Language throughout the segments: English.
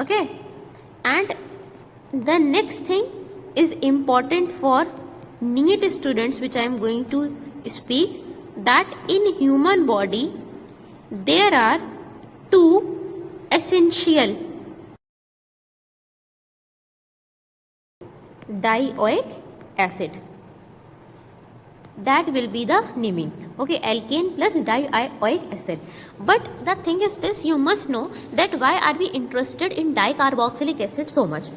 Okay, and the next thing is important for NEET students, which I am going to speak, that in human body there are two essential dioic acid. That will be the naming. Okay, alkane plus dioic acid. But the thing is this, you must know that why are we interested in dicarboxylic acid so much.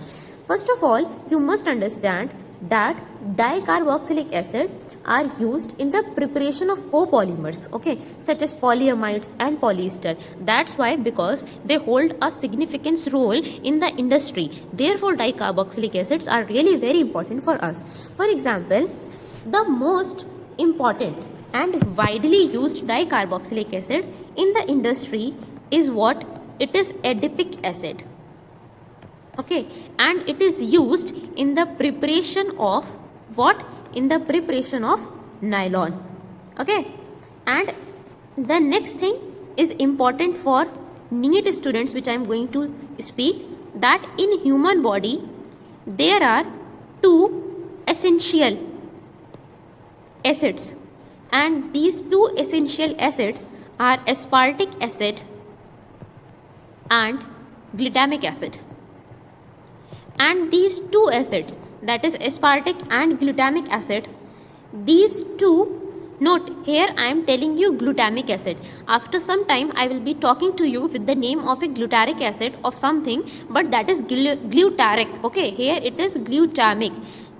First of all, you must understand that dicarboxylic acid are used in the preparation of copolymers, okay, such as polyamides and polyester. That's why, because they hold a significant role in the industry. Therefore, dicarboxylic acids are really very important for us. For example, the most important and widely used dicarboxylic acid in the industry is what? It is adipic acid. Okay, and it is used in the preparation of what? In the preparation of nylon. Okay, and the next thing is important for NEET students, which I am going to speak, that in human body there are two essential acids, and these two essential acids are aspartic acid and glutamic acid. And these two acids, that is aspartic and glutamic acid, these two, note here I am telling you glutamic acid. After some time I will be talking to you with the name of a glutaric acid of something, but that is glutaric. Okay, here it is glutamic,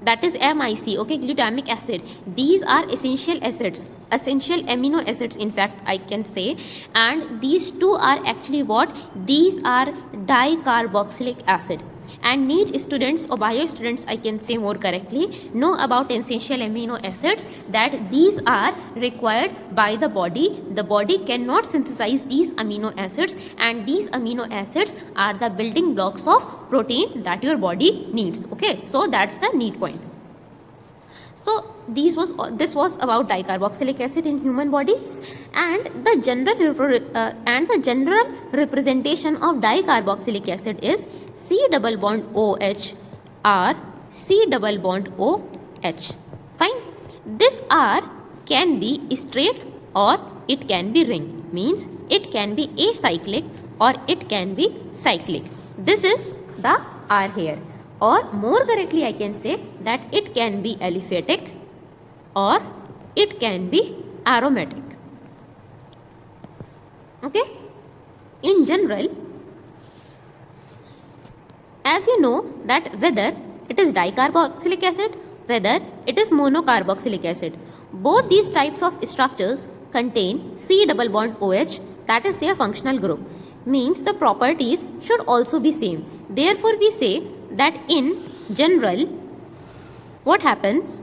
that is MIC. Okay, glutamic acid. These are essential acids, essential amino acids in fact I can say, and these two are actually what? These are dicarboxylic acid. And NEET students or bio students, I can say more correctly, know about essential amino acids, that these are required by the body. The body cannot synthesize these amino acids, and these amino acids are the building blocks of protein that your body needs. Okay, so that's the NEET point. So this was about dicarboxylic acid in human body, and the general representation of dicarboxylic acid is C double bond OH or C double bond OH. Fine. This R can be straight or it can be ring. Means it can be acyclic or it can be cyclic. This is the R here. Or more correctly I can say that it can be aliphatic or it can be aromatic. Okay. In general, as you know that whether it is dicarboxylic acid, whether it is monocarboxylic acid, both these types of structures contain C double bond OH, that is their functional group. Means the properties should also be same. Therefore, we say that in general, what happens?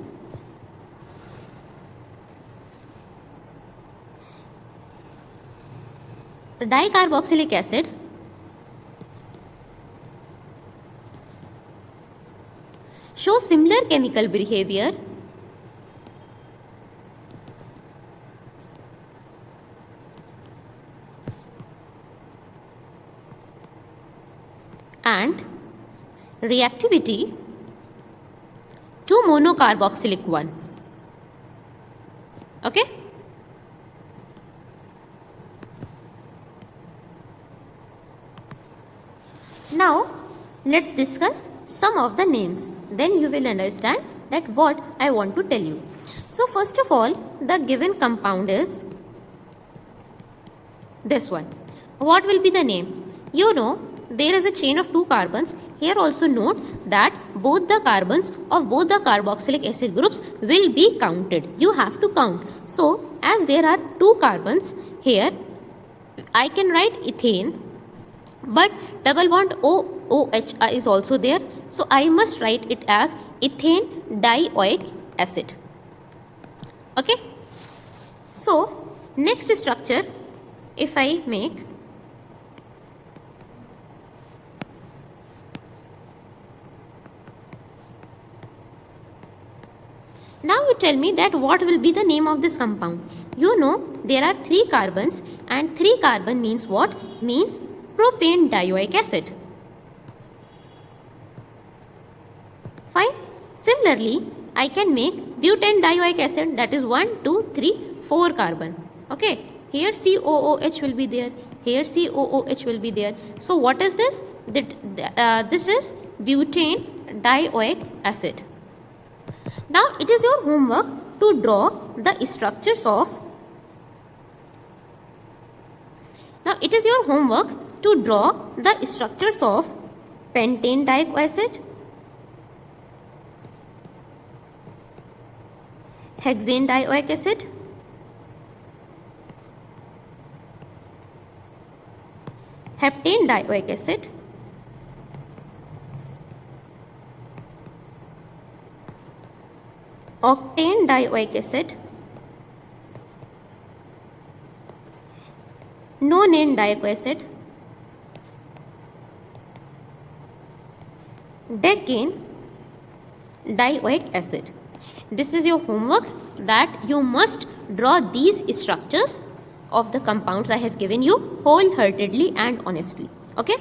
Dicarboxylic acid shows similar chemical behavior and reactivity to monocarboxylic one. Okay. Now let's discuss some of the names. Then you will understand that what I want to tell you. So first of all, the given compound is this one. What will be the name? You know there is a chain of 2 carbons. Here also note that both the carbons of both the carboxylic acid groups will be counted. You have to count. So as there are 2 carbons here, I can write ethane, but double bond OH is also there. So I must write it as ethane dioic acid. Okay. So next structure, if I make, now you tell me that what will be the name of this compound. You know there are 3 carbons, and 3 carbon means what? Means propane dioic acid. Similarly, I can make butane dioic acid, that is 1, 2, 3, 4 carbon. Okay, here COOH will be there, here COOH will be there. So what is this? This is butane dioic acid. Now it is your homework to draw the structures of pentane dioic acid, hexane dioic acid, heptane dioic acid, octane dioic acid, nonane dioic acid, decane dioic acid. This is your homework, that you must draw these structures of the compounds I have given you wholeheartedly and honestly. Okay.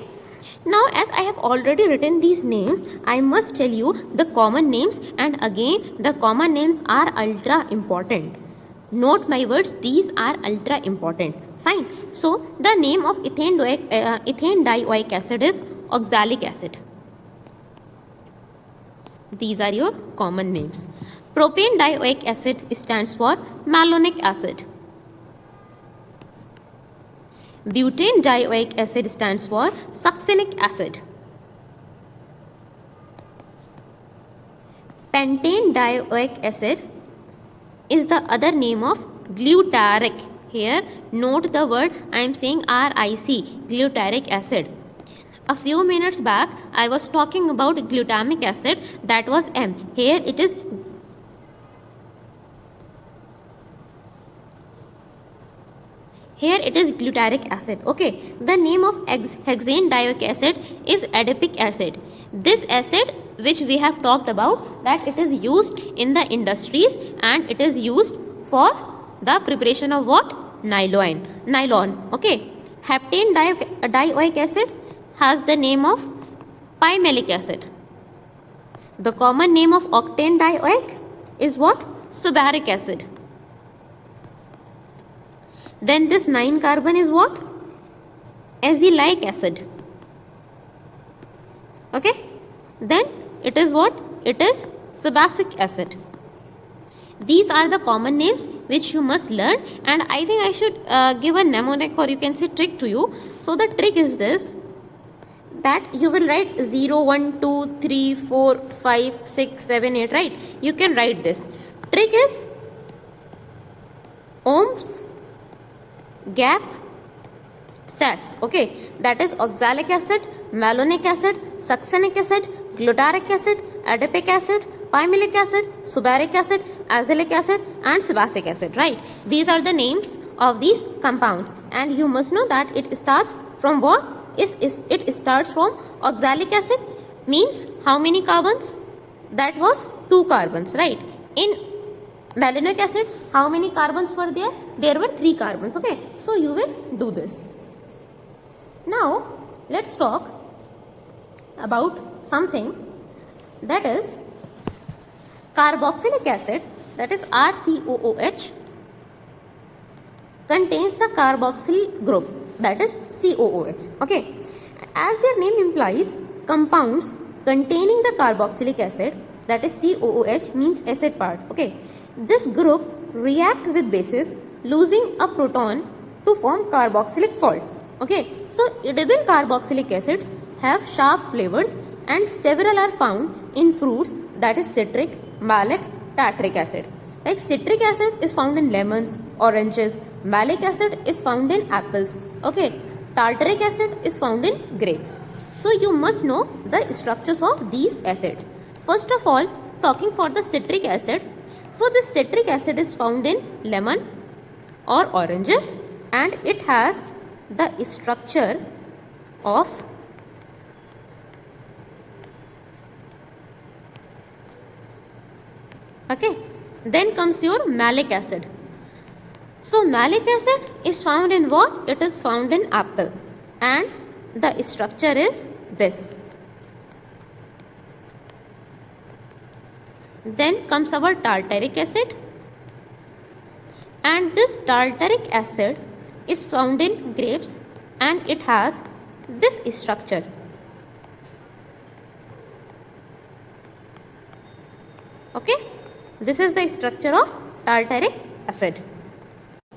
Now, as I have already written these names, I must tell you the common names, and again the common names are ultra important. Note my words, these are ultra important. Fine. So the name of ethane dioic acid is oxalic acid. These are your common names. Propane dioic acid stands for malonic acid. Butane dioic acid stands for succinic acid. Pentane dioic acid is the other name of glutaric. Here note the word, I am saying RIC, glutaric acid. A few minutes back I was talking about glutamic acid, that was M. Here it is glutaric acid. Okay, the name of hexane dioic acid is adipic acid. This acid which we have talked about, that it is used in the industries and it is used for the preparation of what? Nylon. Okay, heptane dioic acid has the name of pimelic acid. The common name of octane dioic is what? Subbaric acid. Then this 9 carbon is what? Azelaic acid. Okay. Then it is what? It is sebacic acid. These are the common names which you must learn, and I think I should give a mnemonic, or you can say trick to you. So the trick is this, that you will write 0, 1, 2, 3, 4, 5, 6, 7, 8, right? You can write this. Trick is ohms, gap, SAS. Okay, that is oxalic acid, malonic acid, succinic acid, glutaric acid, adipic acid, pimelic acid, subbaric acid, azelaic acid and sebacic acid, right? These are the names of these compounds, and you must know that it starts from what? It starts from oxalic acid, means how many carbons? That was 2 carbons, right? In malonic acid, how many carbons were there? There were 3 carbons. Okay, so you will do this. Now let's talk about something, that is carboxylic acid, that is RCOOH, contains the carboxyl group, that is COOH. Okay, as their name implies, compounds containing the carboxylic acid, that is COOH, means acid part. Okay, this group react with bases losing a proton to form carboxylic salts. Okay, so edible carboxylic acids have sharp flavors, and several are found in fruits, that is citric, malic, tartaric acid. Like citric acid is found in lemons, oranges, malic acid is found in apples. Okay, tartaric acid is found in grapes. So you must know the structures of these acids. First of all, talking for the citric acid. So this citric acid is found in lemon or oranges, and it has the structure of okay. Then comes your malic acid. So malic acid is found in what? It is found in apple, and the structure is this. Then comes our tartaric acid, and this tartaric acid is found in grapes and it has this structure. Okay, this is the structure of tartaric acid.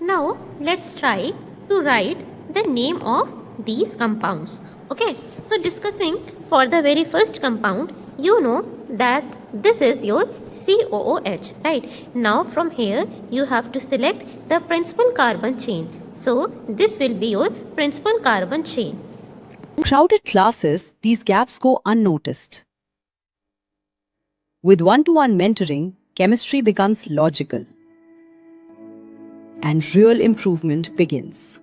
Now let's try to write the name of these compounds. Okay, so discussing for the very first compound, you know that this is your COOH, right? Now from here you have to select the principal carbon chain. So this will be your principal carbon chain. In crowded classes, these gaps go unnoticed. With one-to-one mentoring, chemistry becomes logical and real improvement begins.